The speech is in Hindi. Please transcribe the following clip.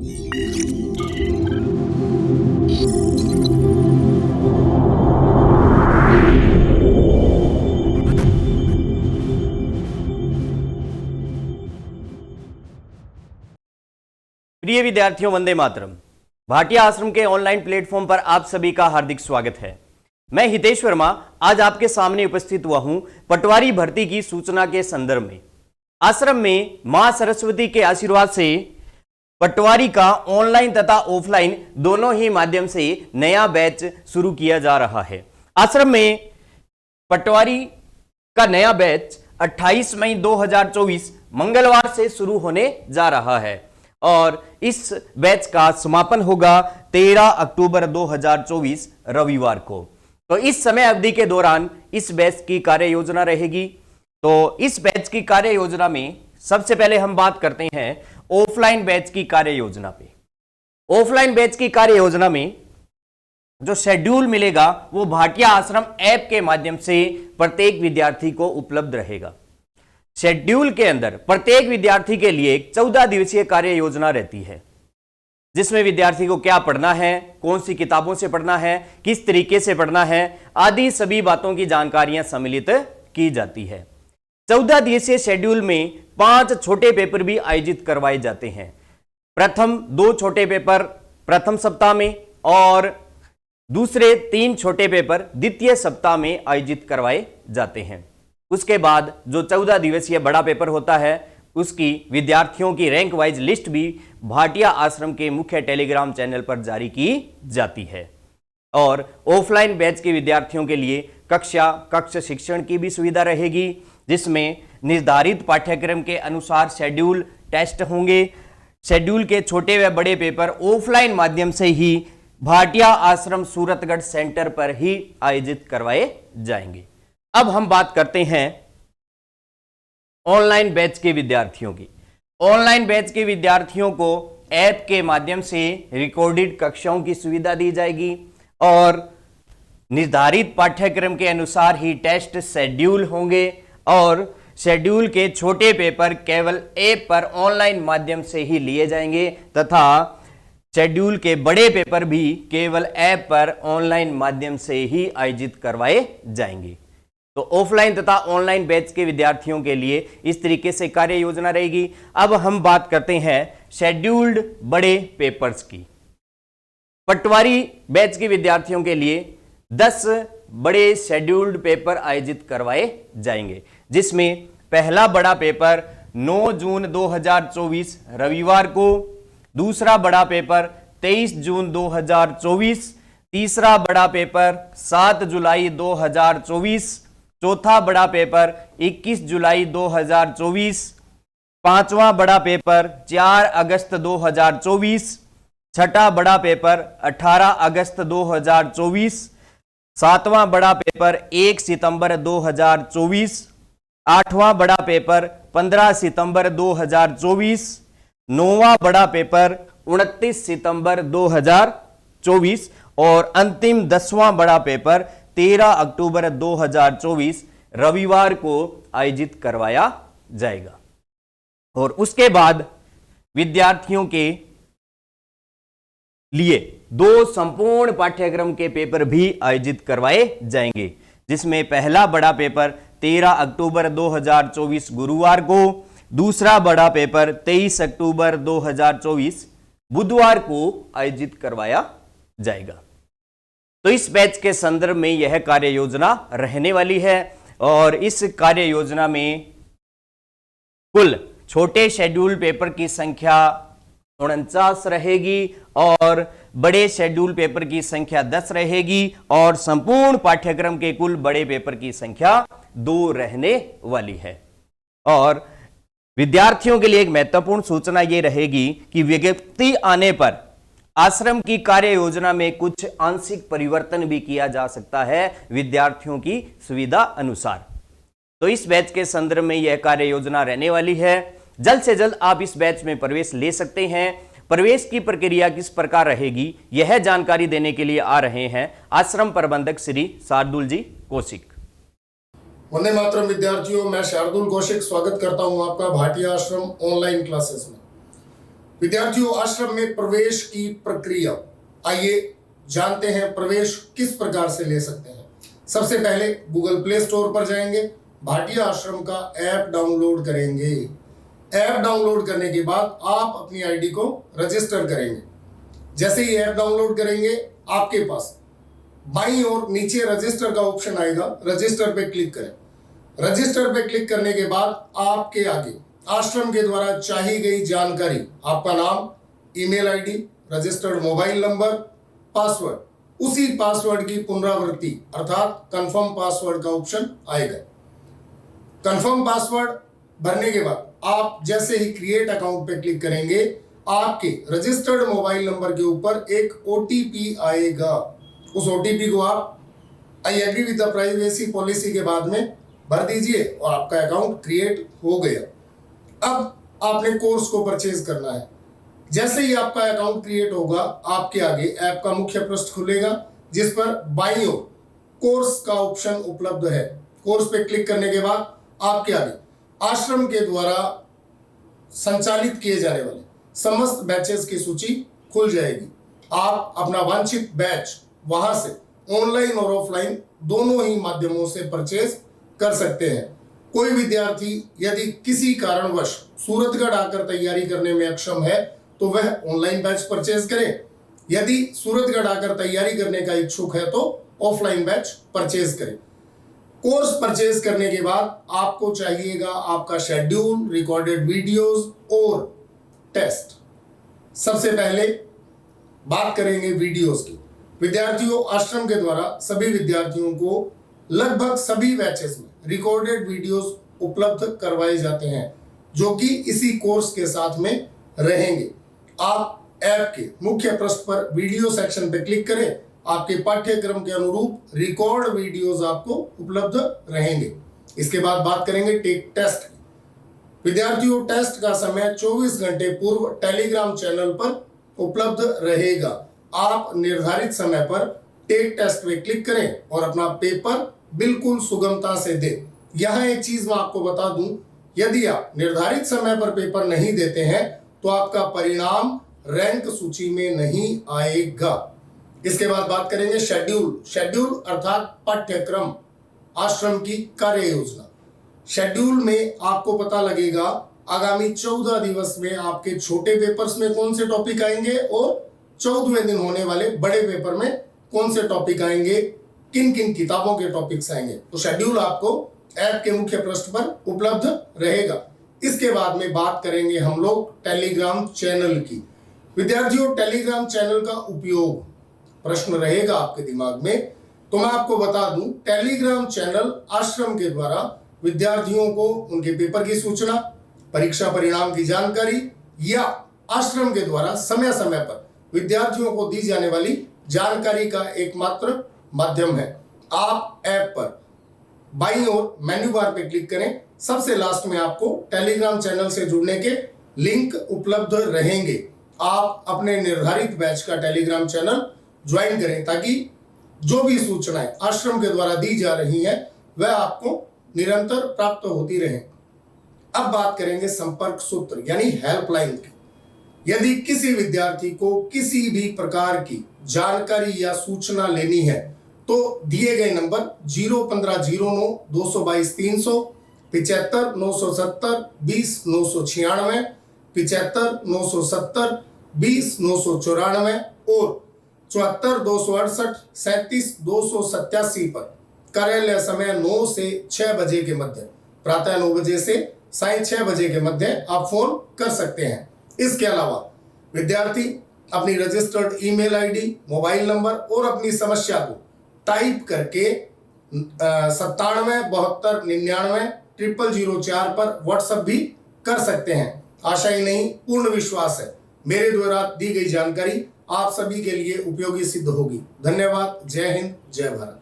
प्रिय विद्यार्थियों, वंदे मातरम। भाटिया आश्रम के ऑनलाइन प्लेटफॉर्म पर आप सभी का हार्दिक स्वागत है। मैं हितेश वर्मा आज आपके सामने उपस्थित हुआ हूं पटवारी भर्ती की सूचना के संदर्भ में। आश्रम में मां सरस्वती के आशीर्वाद से पटवारी का ऑनलाइन तथा ऑफलाइन दोनों ही माध्यम से नया बैच शुरू किया जा रहा है। आश्रम में पटवारी का नया बैच 28 मई 2024 मंगलवार से शुरू होने जा रहा है और इस बैच का समापन होगा 13 अक्टूबर 2024 रविवार को। तो इस समय अवधि के दौरान इस बैच की कार्य योजना रहेगी। तो इस बैच की कार्य योजना में सबसे पहले हम बात करते हैं ऑफलाइन बैच की कार्य योजना पे। ऑफलाइन बैच की कार्य योजना में जो शेड्यूल मिलेगा वो भाटिया आश्रम ऐप के माध्यम से प्रत्येक विद्यार्थी को उपलब्ध रहेगा। शेड्यूल के अंदर प्रत्येक विद्यार्थी के लिए एक 14 दिवसीय कार्य योजना रहती है, जिसमें विद्यार्थी को क्या पढ़ना है, कौन सी किताबों से पढ़ना है, किस तरीके से पढ़ना है आदि सभी बातों की जानकारियां सम्मिलित की जाती है। 14 दिवसीय शेड्यूल में 5 छोटे पेपर भी आयोजित करवाए जाते हैं। प्रथम 2 छोटे पेपर प्रथम सप्ताह में और दूसरे 3 छोटे पेपर द्वितीय सप्ताह में आयोजित करवाए जाते हैं। उसके बाद जो 14 दिवसीय बड़ा पेपर होता है उसकी विद्यार्थियों की रैंक वाइज लिस्ट भी भाटिया आश्रम के मुख्य टेलीग्राम चैनल पर जारी की जाती है। और ऑफलाइन बैच के विद्यार्थियों के लिए कक्ष शिक्षण की भी सुविधा रहेगी, जिसमें निर्धारित पाठ्यक्रम के अनुसार शेड्यूल टेस्ट होंगे। शेड्यूल के छोटे व बड़े पेपर ऑफलाइन माध्यम से ही भाटिया आश्रम सूरतगढ़ सेंटर पर ही आयोजित करवाए जाएंगे। अब हम बात करते हैं ऑनलाइन बैच के विद्यार्थियों की। ऑनलाइन बैच के विद्यार्थियों को ऐप के माध्यम से रिकॉर्डेड कक्षाओं की सुविधा दी जाएगी और निर्धारित पाठ्यक्रम के अनुसार ही टेस्ट शेड्यूल होंगे और शेड्यूल के छोटे पेपर केवल ऐप पर ऑनलाइन माध्यम से ही लिए जाएंगे तथा शेड्यूल के बड़े पेपर भी केवल ऐप पर ऑनलाइन माध्यम से ही आयोजित करवाए जाएंगे। तो ऑफलाइन तथा ऑनलाइन बैच के विद्यार्थियों के लिए इस तरीके से कार्य योजना रहेगी। अब हम बात करते हैं शेड्यूल्ड बड़े पेपर्स की। पटवारी बैच के विद्यार्थियों के लिए 10 बड़े शेड्यूल्ड पेपर आयोजित करवाए जाएंगे, जिसमें पहला बड़ा पेपर 9 जून 2024 रविवार को, दूसरा बड़ा पेपर 23 जून 2024, तीसरा बड़ा पेपर 7 जुलाई 2024, चौथा बड़ा पेपर 21 जुलाई 2024, पांचवा बड़ा पेपर 4 अगस्त 2024, छठा बड़ा पेपर 18 अगस्त 2024, सातवां बड़ा पेपर 1 सितंबर 2024, आठवां बड़ा पेपर 15 सितंबर 2024, नौवां बड़ा पेपर 29 सितंबर 2024 और अंतिम 10वां बड़ा पेपर 13 अक्टूबर 2024 रविवार को आयोजित करवाया जाएगा। और उसके बाद विद्यार्थियों के लिए 2 संपूर्ण पाठ्यक्रम के पेपर भी आयोजित करवाए जाएंगे, जिसमें पहला बड़ा पेपर 13 अक्टूबर 2024 गुरुवार को, दूसरा बड़ा पेपर 23 अक्टूबर 2024 बुधवार को आयोजित करवाया जाएगा। तो इस बैच के संदर्भ में यह कार्य योजना रहने वाली है और इस कार्य योजना में कुल छोटे शेड्यूल पेपर की संख्या 49 रहेगी और बड़े शेड्यूल पेपर की संख्या 10 रहेगी और संपूर्ण पाठ्यक्रम के कुल बड़े पेपर की संख्या 2 रहने वाली है। और विद्यार्थियों के लिए एक महत्वपूर्ण सूचना यह रहेगी कि विज्ञप्ति आने पर आश्रम की कार्य योजना में कुछ आंशिक परिवर्तन भी किया जा सकता है विद्यार्थियों की सुविधा अनुसार। तो इस बैच के संदर्भ में यह कार्य योजना रहने वाली है। जल्द से जल्द आप इस बैच में प्रवेश ले सकते हैं। प्रवेश की प्रक्रिया किस प्रकार रहेगी यह जानकारी देने के लिए आ रहे हैं आश्रम प्रबंधक श्री शार्दुल जी कौशिक। वंदे मातरम विद्यार्थियों, मैं शार्दुल कौशिक स्वागत करता हूं आपका भाटिया आश्रम ऑनलाइन क्लासेस में। विद्यार्थियों, आश्रम में प्रवेश की प्रक्रिया, आइए जानते हैं प्रवेश किस प्रकार से ले सकते हैं। सबसे पहले गूगल प्ले स्टोर पर जाएंगे, भाटिया आश्रम का ऐप डाउनलोड करेंगे। ऐप डाउनलोड करने के बाद आप अपनी आईडी को रजिस्टर करेंगे। जैसे ही ऐप डाउनलोड करेंगे, आपके पास बाईं ओर नीचे रजिस्टर का ऑप्शन आएगा, रजिस्टर पे क्लिक करें। रजिस्टर पे क्लिक करने के बाद आपके आगे आश्रम के द्वारा चाही गई जानकारी, आपका नाम, email ID, registered mobile number, password, उसी पासवर्ड की पुनरावृत्ति अर्थात कंफर्म पासवर्ड का ऑप्शन आएगा। कंफर्म पासवर्ड भरने के बाद आप जैसे ही क्रिएट अकाउंट पे क्लिक करेंगे, आपके रजिस्टर्ड मोबाइल नंबर के ऊपर एक ओटीपी आएगा। उस ओटीपी को आप I agree with the privacy policy के बाद में भर दीजिए और आपका अकाउंट क्रिएट हो गया। अब आपने कोर्स को परचेज करना है। जैसे ही आपका अकाउंट क्रिएट होगा, आपके आगे ऐप का मुख्य पृष्ठ खुलेगा, जिस पर बाईं ओर कोर्स का ऑप्शन उपलब्ध है। कोर्स पे क्लिक करने के बाद आपके आगे आश्रम के द्वारा संचालित किए जाने वाले समस्त बैचेस की सूची खुल जाएगी। आप अपना वांछित बैच वहां से ऑनलाइन और ऑफलाइन दोनों ही माध्यमों से परचेज कर सकते हैं। कोई विद्यार्थी यदि किसी कारणवश सूरतगढ़ आकर तैयारी करने में अक्षम है तो वह ऑनलाइन बैच परचेज करे। यदि सूरतगढ़ आकर तैयारी करने का इच्छुक है तो ऑफलाइन बैच परचेज करे। कोर्स परचेज करने के बाद आपको चाहिएगा आपका शेड्यूल, रिकॉर्डेड वीडियोस और टेस्ट। सबसे पहले बात करेंगे वीडियोस की। विद्यार्थियों, आश्रम के द्वारा सभी विद्यार्थियों को लगभग सभी बैचेस में रिकॉर्डेड वीडियोस उपलब्ध करवाए जाते हैं, जो कि इसी कोर्स के साथ में रहेंगे। आप ऐप के मुख्य पृष्ठ पर वीडियो सेक्शन पर क्लिक करें, आपके पाठ्यक्रम के अनुरूप रिकॉर्ड वीडियोस आपको उपलब्ध रहेंगे। इसके बाद बात करेंगे टेक टेस्ट की। विद्यार्थियों, टेस्ट का समय 24 घंटे पूर्व टेलीग्राम चैनल पर उपलब्ध रहेगा। आप निर्धारित समय पर टेक टेस्ट में क्लिक करें और अपना पेपर बिल्कुल सुगमता से दें। यहाँ एक चीज मैं आपको बता दूं, यदि आप निर्धारित समय पर पेपर नहीं देते हैं तो आपका परिणाम रैंक सूची में नहीं आएगा। इसके बाद बात करेंगे शेड्यूल। शेड्यूल अर्थात पाठ्यक्रम, आश्रम की कार्य योजना। शेड्यूल में आपको पता लगेगा आगामी 14 दिवस में आपके छोटे पेपर्स में कौन से टॉपिक आएंगे और 14वें दिन होने वाले बड़े पेपर में कौन से टॉपिक आएंगे, किन किन किताबों के टॉपिक्स आएंगे। तो शेड्यूल आपको ऐप के मुख्य पृष्ठ पर उपलब्ध रहेगा। इसके बाद में बात करेंगे हम लोग टेलीग्राम चैनल की। विद्यार्थियों, टेलीग्राम चैनल का उपयोग प्रश्न रहेगा आपके दिमाग में, तो मैं आपको बता दूं, टेलीग्राम चैनल आश्रम के द्वारा विद्यार्थियों को उनके पेपर की सूचना, परीक्षा परिणाम की जानकारी या आश्रम के द्वारा समय समय पर विद्यार्थियों को दी जाने वाली जानकारी का एकमात्र माध्यम है। आप ऐप पर बाईं ओर मेन्यू बार पे क्लिक करें, सबसे लास्ट में आपको टेलीग्राम चैनल से जुड़ने के लिंक उपलब्ध रहेंगे। आप अपने निर्धारित बैच का टेलीग्राम चैनल ज्वाइन करें ताकि जो भी सूचनाएं आश्रम के द्वारा दी जा रही हैं वह आपको निरंतर प्राप्त होती रहे। अब बात करेंगे संपर्क सूत्र यानी हेल्पलाइन की। यदि किसी विद्यार्थी को किसी भी प्रकार की जानकारी या सूचना लेनी है तो दिए गए नंबर 01509 222 300, 75 970 20 996, 75 970 20 994 और 74 268 37 287 पर कार्यालय समय 9 से 6 बजे के मध्य, प्रातः 9 बजे से साय 6 बजे के मध्य आप फोन कर सकते हैं। इसके अलावा विद्यार्थी अपनी registered email ID, mobile number और अपनी समस्या को टाइप करके 97 72 99 0004 पर व्हाट्सएप भी कर सकते हैं। आशा ही नहीं, पूर्ण विश्वास है मेरे द्वारा दी गई जानकारी आप सभी के लिए उपयोगी सिद्ध होगी। धन्यवाद। जय हिंद, जय भारत।